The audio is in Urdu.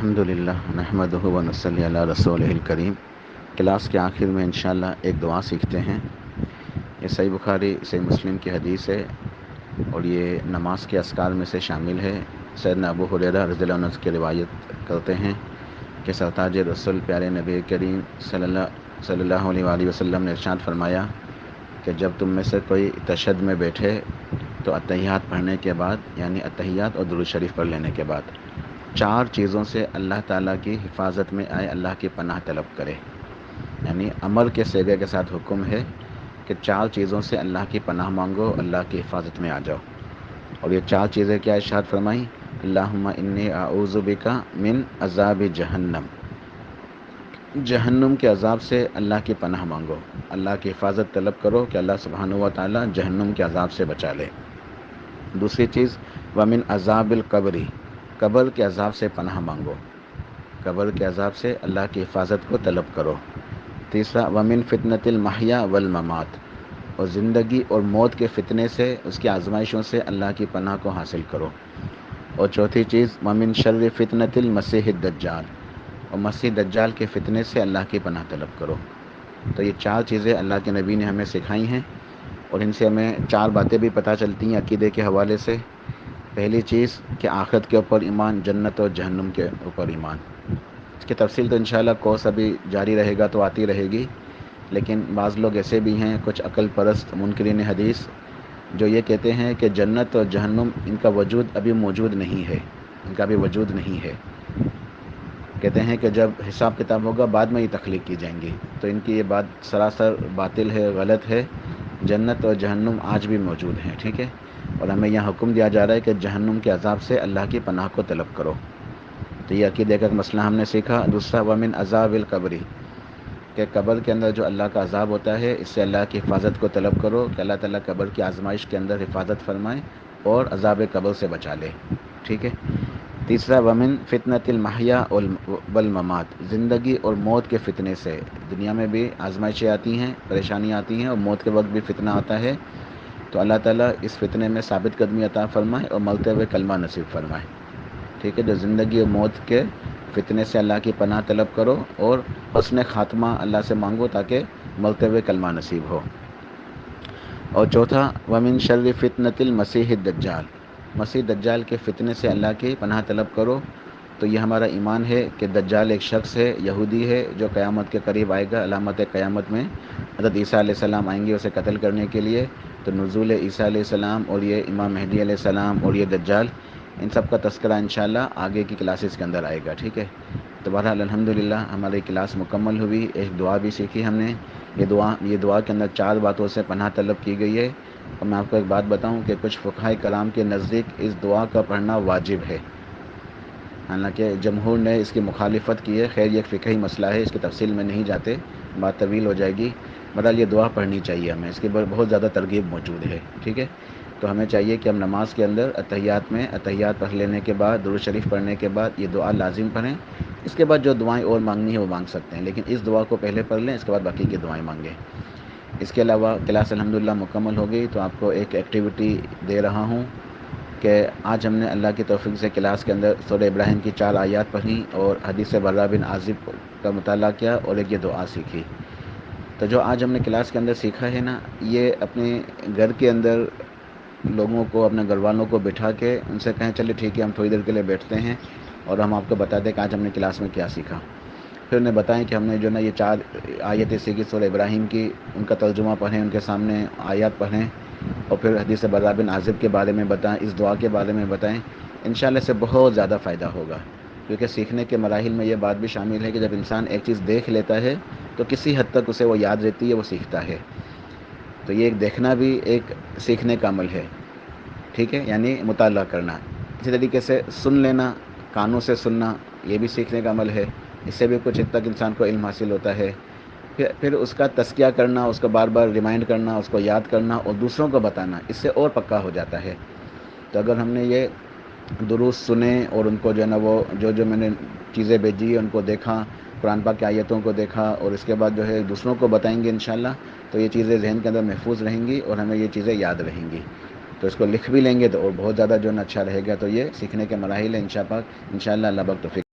الحمدللہ نحمدہ و نصلی علی رسولہ الکریم۔ کلاس کے آخر میں انشاءاللہ ایک دعا سیکھتے ہیں۔ یہ صحیح بخاری صحیح مسلم کی حدیث ہے اور یہ نماز کے اذکار میں سے شامل ہے۔ سیدنا ابو ہریرہ رضی اللہ عنہ کی روایت کرتے ہیں کہ سرتاج رسول پیارے نبی کریم صلی اللہ علیہ وآلہ وسلم نے ارشاد فرمایا کہ جب تم میں سے کوئی تشہد میں بیٹھے تو اتحیات پڑھنے کے بعد، یعنی اتحیات اور درود شریف پڑھ لینے کے بعد 4 چیزوں سے اللہ تعالیٰ کی حفاظت میں آئے، اللہ کی پناہ طلب کرے۔ یعنی امر کے صیغے کے ساتھ حکم ہے کہ 4 چیزوں سے اللہ کی پناہ مانگو، اللہ کی حفاظت میں آ جاؤ۔ اور یہ 4 چیزیں کیا ارشاد فرمائیں؟ اللہم انی اعوذ بک من عذاب جہنم، جہنم کے عذاب سے اللہ کی پناہ مانگو، اللہ کی حفاظت طلب کرو کہ اللہ سبحانہ و تعالیٰ جہنم کے عذاب سے بچا لے۔ دوسری چیز ومن عذاب القبر، قبر کے عذاب سے پناہ مانگو، قبر کے عذاب سے اللہ کی حفاظت کو طلب کرو۔ تیسرا ومن فتنۃ المحیا والممات، اور زندگی اور موت کے فتنے سے، اس کی آزمائشوں سے اللہ کی پناہ کو حاصل کرو۔ اور چوتھی چیز ومن شر فتنۃ المسیح الدجال، اور مسیح دجال کے فتنے سے اللہ کی پناہ طلب کرو۔ تو یہ 4 چیزیں اللہ کے نبی نے ہمیں سکھائی ہیں اور ان سے ہمیں 4 باتیں بھی پتہ چلتی ہیں عقیدے کے حوالے سے۔ پہلی چیز کہ آخرت کے اوپر ایمان، جنت اور جہنم کے اوپر ایمان۔ اس کی تفصیل تو انشاءاللہ کورس ابھی جاری رہے گا تو آتی رہے گی، لیکن بعض لوگ ایسے بھی ہیں، کچھ عقل پرست منکرین حدیث، جو یہ کہتے ہیں کہ جنت اور جہنم ان کا وجود ابھی موجود نہیں ہے، ان کا بھی وجود نہیں ہے۔ کہتے ہیں کہ جب حساب کتاب ہوگا بعد میں یہ تخلیق کی جائیں گی۔ تو ان کی یہ بات سراسر باطل ہے، غلط ہے۔ جنت اور جہنم آج بھی موجود ہیں، ٹھیک ہے؟ اور ہمیں یہاں حکم دیا جا رہا ہے کہ جہنم کے عذاب سے اللہ کی پناہ کو طلب کرو۔ تو یہ عقیدے کا مسئلہ ہم نے سیکھا۔ دوسرا ومن عذاب القبر، کہ قبر کے اندر جو اللہ کا عذاب ہوتا ہے، اس سے اللہ کی حفاظت کو طلب کرو کہ اللہ تعالیٰ قبر کی آزمائش کے اندر حفاظت فرمائے اور عذاب قبر سے بچا لے، ٹھیک ہے؟ تیسرا ومن فتنۃ المحیا والممات، زندگی اور موت کے فتنے سے۔ دنیا میں بھی آزمائشیں آتی ہیں، پریشانیاں آتی ہیں اور موت کے وقت بھی فتنہ آتا ہے، تو اللہ تعالیٰ اس فتنے میں ثابت قدمی عطا فرمائے اور مرتے ہوئے کلمہ نصیب فرمائے، ٹھیک ہے؟ جو زندگی اور موت کے فتنے سے اللہ کی پناہ طلب کرو اور حسن خاتمہ اللہ سے مانگو تاکہ مرتے ہوئے کلمہ نصیب ہو۔ اور چوتھا ومن شر فتنۃ المسیح الدجال، مسیح دجال کے فتنے سے اللہ کی پناہ طلب کرو۔ تو یہ ہمارا ایمان ہے کہ دجال ایک شخص ہے، یہودی ہے، جو قیامت کے قریب آئے گا۔ علامت قیامت میں حضرت عیسیٰ علیہ السلام آئیں گے اسے قتل کرنے کے لیے۔ تو نزول عیسیٰ علیہ السلام اور یہ امام مہدی علیہ السلام اور یہ دجال، ان سب کا تذکرہ انشاءاللہ آگے کی کلاسز کے اندر آئے گا، ٹھیک ہے؟ تو بہرحال الحمدللہ ہماری کلاس مکمل ہوئی، ایک دعا بھی سیکھی ہم نے۔ یہ دعا کے اندر 4 باتوں سے پناہ طلب کی گئی ہے۔ اور میں آپ کو ایک بات بتاؤں کہ کچھ فقہائے کرام کے نزدیک اس دعا کا پڑھنا واجب ہے، حالانکہ جمہور نے اس کی مخالفت کی ہے۔ خیر یہ ایک فقہی مسئلہ ہے، اس کی تفصیل میں نہیں جاتے، بات طویل ہو جائے گی۔ بہرحال یہ دعا پڑھنی چاہیے ہمیں، اس کی بہت زیادہ ترغیب موجود ہے، ٹھیک ہے؟ تو ہمیں چاہیے کہ ہم نماز کے اندر اتحیات پڑھ لینے کے بعد، درود شریف پڑھنے کے بعد یہ دعا لازم پڑھیں۔ اس کے بعد جو دعائیں اور مانگنی ہے وہ مانگ سکتے ہیں، لیکن اس دعا کو پہلے پڑھ لیں، اس کے بعد باقی کی دعائیں مانگیں۔ اس کے علاوہ کلاس الحمدللہ مکمل ہو گئی، تو آپ کو ایک ایکٹیویٹی دے رہا ہوں کہ آج ہم نے اللہ کی توفیق سے کلاس کے اندر سورہ ابراہیم کی 4 آیات پڑھی اور حدیث برہ بن عازب کا مطالعہ کیا اور ایک یہ دعا سیکھی۔ تو جو آج ہم نے کلاس کے اندر سیکھا ہے نا، یہ اپنے گھر کے اندر لوگوں کو، اپنے گھر والوں کو بٹھا کے ان سے کہیں چلے ٹھیک ہے ہم تھوڑی دیر کے لیے بیٹھتے ہیں اور ہم آپ کو بتا دیں کہ آج ہم نے کلاس میں کیا سیکھا۔ پھر انہیں بتائیں کہ ہم نے جو نا یہ 4 آیتیں سیکھی سورہ ابراہیم کی، ان کا ترجمہ پڑھیں، ان کے سامنے آیات پڑھیں اور پھر حدیث برہ بن عازب کے بارے میں بتائیں، اس دعا کے بارے میں بتائیں۔ انشاءاللہ اس سے بہت زیادہ فائدہ ہوگا، کیونکہ سیکھنے کے مراحل میں یہ بات بھی شامل ہے کہ جب انسان ایک چیز دیکھ لیتا ہے تو کسی حد تک اسے وہ یاد رہتی ہے، وہ سیکھتا ہے۔ تو یہ ایک دیکھنا بھی ایک سیکھنے کا عمل ہے، ٹھیک ہے؟ یعنی مطالعہ کرنا۔ اسی طریقے سے سن لینا، کانوں سے سننا، یہ بھی سیکھنے کا عمل ہے، اس سے بھی کچھ حد تک انسان کو علم حاصل ہوتا ہے۔ پھر اس کا تذکیہ کرنا، اس کو بار بار ریمائنڈ کرنا، اس کو یاد کرنا اور دوسروں کو بتانا، اس سے اور پکا ہو جاتا ہے۔ تو اگر ہم نے یہ دروس سنے اور ان کو جو ہے نا وہ جو میں نے چیزیں بھیجی ان کو دیکھا، قرآن پاک کی آیتوں کو دیکھا اور اس کے بعد جو ہے دوسروں کو بتائیں گے انشاءاللہ، تو یہ چیزیں ذہن کے اندر محفوظ رہیں گی اور ہمیں یہ چیزیں یاد رہیں گی۔ تو اس کو لکھ بھی لیں گے تو اور بہت زیادہ جو ہے نا اچھا رہے گا۔ تو یہ سیکھنے کے مراحل ہیں انشاءاللہ، اللہ پاک توفیق